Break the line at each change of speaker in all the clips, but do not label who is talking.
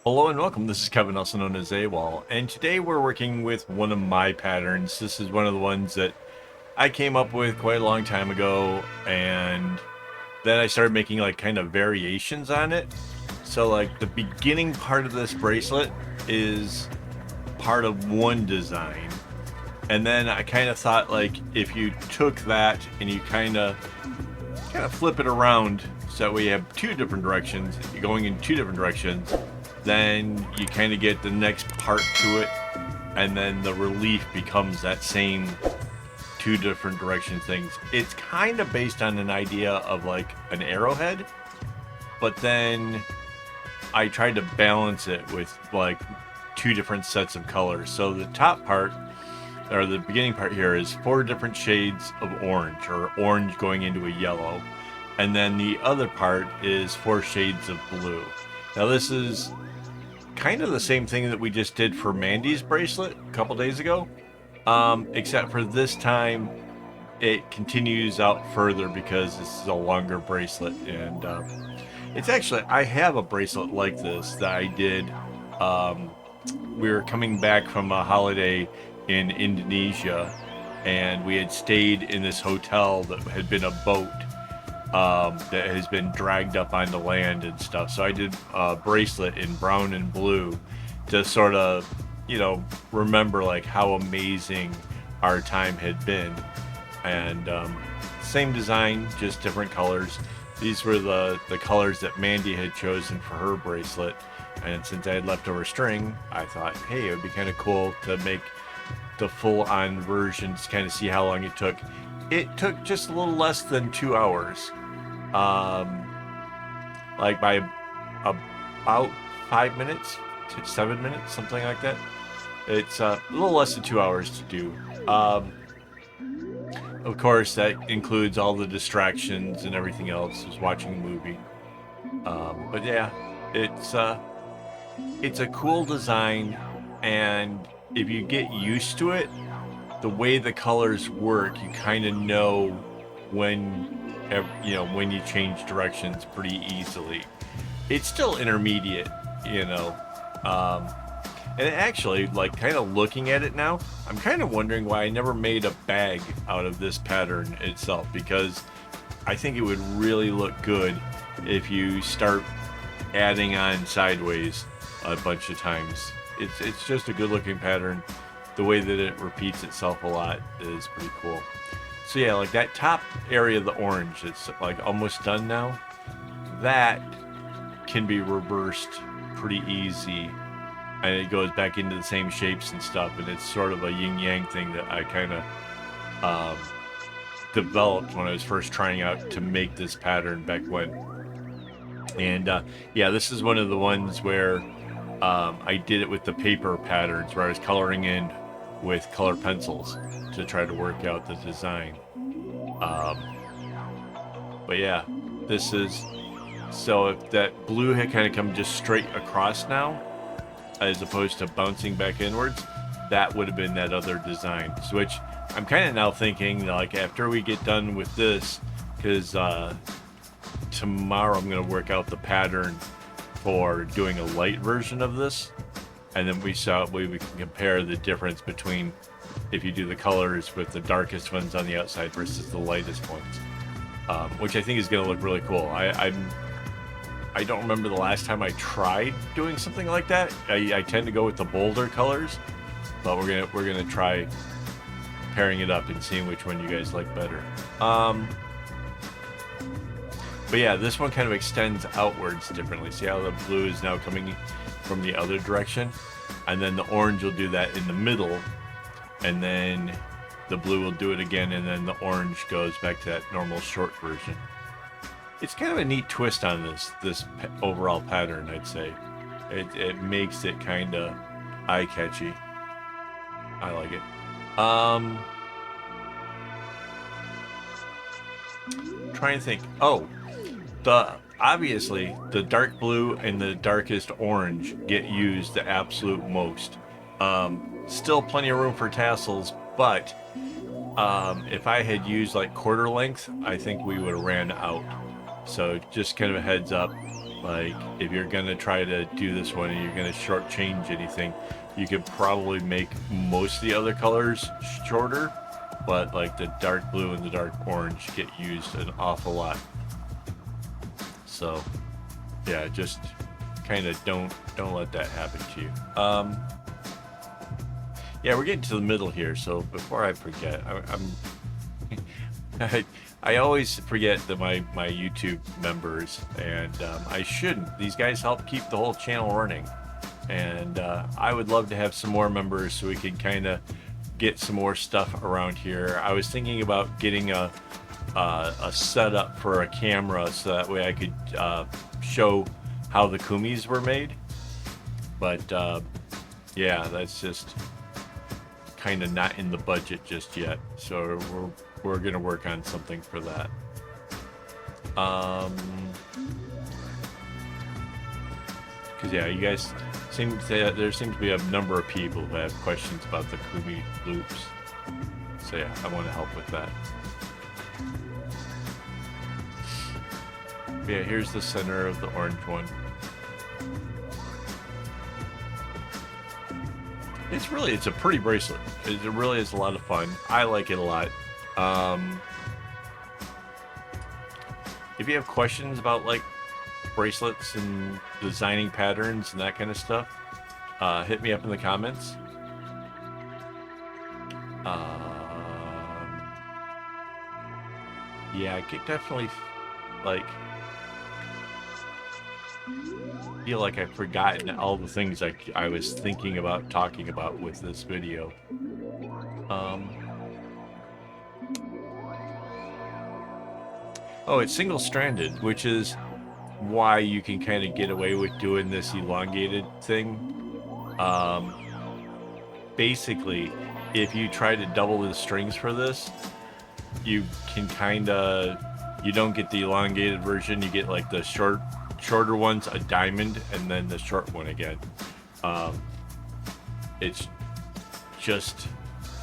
Hello and welcome. This is Kevin, also known as AWOL, and today we're working with one of my patterns. This is one of the ones that I came up with quite a long time ago, and then I started making like kind of variations on it. So like the beginning part of this bracelet is part of one design, and then I kind of thought like if you took that and you kind of flip it around so that way you have two different directions, you're going in two different directions, then you kind of get the next part to it, and then the relief becomes that same two different direction things. It's kind of based on an idea of like an arrowhead, but then I tried to balance it with like two different sets of colors. So the top part, or the beginning part here, is four different shades of orange, or orange going into a yellow, and then the other part is four shades of blue. Now this is kind of the same thing that we just did for Mandy's bracelet a couple days ago, except for this time it continues out further because this is a longer bracelet. And it's actually, I have a bracelet like this that I did. We were coming back from a holiday in Indonesia, and we had stayed in this hotel that had been a boat that has been dragged up onto land and stuff. So I did a bracelet in brown and blue to sort of, remember like how amazing our time had been. And same design, just different colors. These were the colors that Mandy had chosen for her bracelet. And since I had leftover string, I thought, hey, it would be kind of cool to make the full-on version to kind of see how long it took. It took just a little less than 2 hours. Like by about 5 minutes to 7 minutes, something like that. It's a little less than 2 hours to do. Of course, that includes all the distractions and everything else, just watching a movie. But yeah, it's a cool design, and if you get used to it, the way the colors work, you kind of know when when you change directions pretty easily. It's still intermediate, and actually, like, kind of looking at it now, I'm kind of wondering why I never made a bag out of this pattern itself, because I think it would really look good if you start adding on sideways a bunch of times. It's just a good looking pattern. The way that it repeats itself a lot is pretty cool. So yeah, like that top area of the orange, it's like almost done now. That can be reversed pretty easy, and it goes back into the same shapes and stuff, and it's sort of a yin-yang thing that I kind of developed when I was first trying out to make this pattern back when. And yeah, this is one of the ones where I did it with the paper patterns, where I was coloring in with colored pencils to try to work out the design. But yeah, this is, so if that blue had kind of come just straight across now, as opposed to bouncing back inwards, that would have been that other design. Which I'm kind of now thinking, like, after we get done with this, because tomorrow I'm going to work out the pattern for doing a light version of this, and then we can compare the difference between if you do the colors with the darkest ones on the outside versus the lightest ones, which I think is going to look really cool. I don't remember the last time I tried doing something like that. I tend to go with the bolder colors, but we're gonna try pairing it up and seeing which one you guys like better. But yeah, this one kind of extends outwards differently. See how the blue is now coming from the other direction? And then the orange will do that in the middle, and then the blue will do it again, and then the orange goes back to that normal short version. It's kind of a neat twist on this overall pattern, I'd say. It makes it kind of eye-catchy. I like it. Trying to think. Oh, obviously the dark blue and the darkest orange get used the absolute most. Still plenty of room for tassels, but if I had used like quarter length, I think we would have ran out. So just kind of a heads up Like, if you're gonna try to do this one and you're gonna shortchange anything, you could probably make most of the other colors shorter, but like the dark blue and the dark orange get used an awful lot. So yeah, just kind of don't let that happen to you. Yeah, we're getting to the middle here, so before I forget, I always forget that my YouTube members, and I shouldn't. These guys help keep the whole channel running, and I would love to have some more members so we can kind of get some more stuff around here. I was thinking about getting a setup for a camera so that way I could show how the kumis were made, but yeah, that's just kind of not in the budget just yet, so we're gonna work on something for that. Because yeah, you guys there seems to be a number of people who have questions about the kumi loops, so yeah, I want to help with that. Yeah, here's the center of the orange one. It's a pretty bracelet. It really is a lot of fun. I like it a lot. If you have questions about like bracelets and designing patterns and that kind of stuff, hit me up in the comments. Yeah, I could definitely feel like I've forgotten all the things I was thinking about talking about with this video. Oh, it's single-stranded, which is why you can kind of get away with doing this elongated thing. Basically, if you try to double the strings for this, you can you don't get the elongated version, you get like the shorter ones, a diamond, and then the short one again. It's just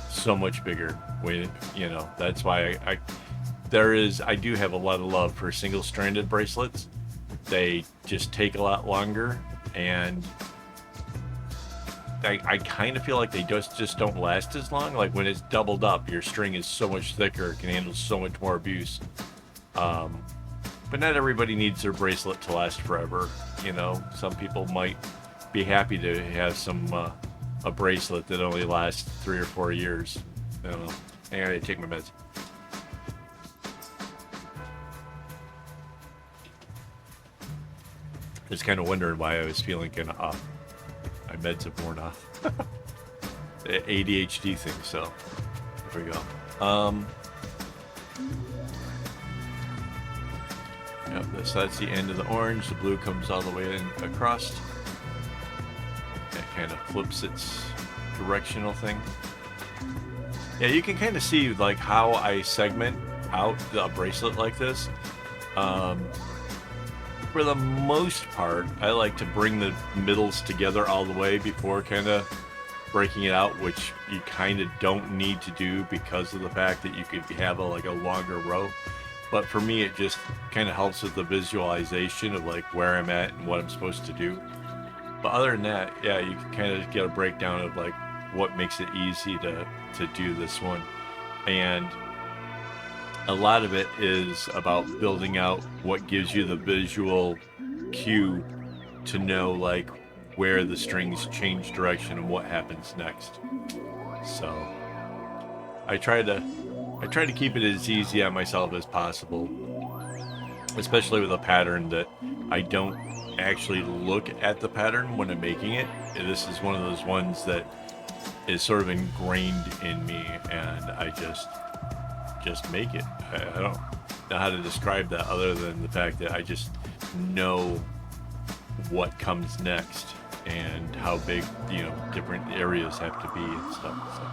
so much bigger when, you know, that's why I do have a lot of love for single-stranded bracelets. They just take a lot longer, and I kind of feel like they just don't last as long. Like when it's doubled up, your string is so much thicker, it can handle so much more abuse. But not everybody needs their bracelet to last forever. You know, some people might be happy to have a bracelet that only lasts 3 or 4 years. I don't know. I gotta take my meds. Just kind of wondering why I was feeling kind of off. My meds have worn off. The ADHD thing, so there we go. Yep, so that's the end of the orange. The blue comes all the way across. It kind of flips its directional thing. Yeah, you can kind of see like how I segment out a bracelet like this. For the most part, I like to bring the middles together all the way before kind of breaking it out, which you kind of don't need to do because of the fact that you could have a longer row. But for me, it just kind of helps with the visualization of like where I'm at and what I'm supposed to do. But other than that, yeah, you can kind of get a breakdown of like what makes it easy to do this one. And a lot of it is about building out what gives you the visual cue to know like where the strings change direction and what happens next. So I try to keep it as easy on myself as possible, especially with a pattern that I don't actually look at the pattern when I'm making it. This is one of those ones that is sort of ingrained in me, and I just make it. I don't know how to describe that other than the fact that I just know what comes next and how big, you know, different areas have to be and stuff. So.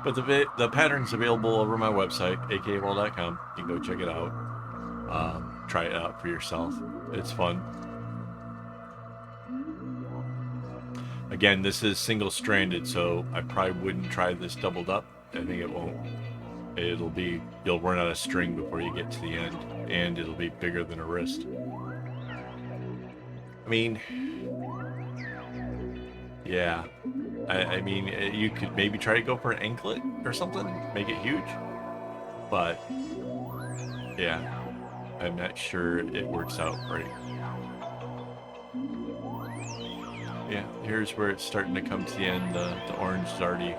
But the pattern's available over my website, akaawol.com. You can go check it out. Try it out for yourself. It's fun. Again, this is single-stranded, so I probably wouldn't try this doubled up. I think it won't. You'll run out of string before you get to the end, and it'll be bigger than a wrist. mean, yeah. I mean, you could maybe try to go for an anklet or something, make it huge. But, yeah, I'm not sure it works out right. Yeah, here's where it's starting to come to the end. The orange is already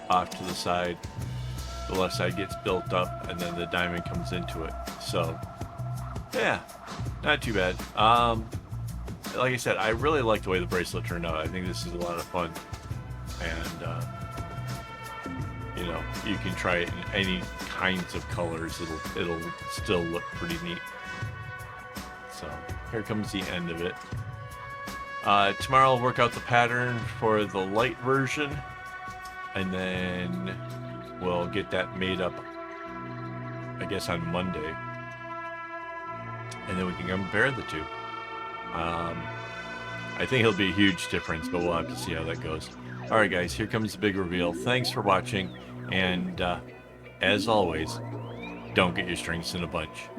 off to the side. The left side gets built up, and then the diamond comes into it. So, yeah, not too bad. Like I said, I really like the way the bracelet turned out. I think this is a lot of fun. And, you know, you can try it in any kinds of colors. It'll still look pretty neat. So, here comes the end of it. Tomorrow I'll work out the pattern for the light version, and then we'll get that made up, I guess, on Monday, and then we can compare the two. I think it'll be a huge difference, but we'll have to see how that goes. Alright guys, here comes the big reveal. Thanks for watching, and as always, don't get your strings in a bunch.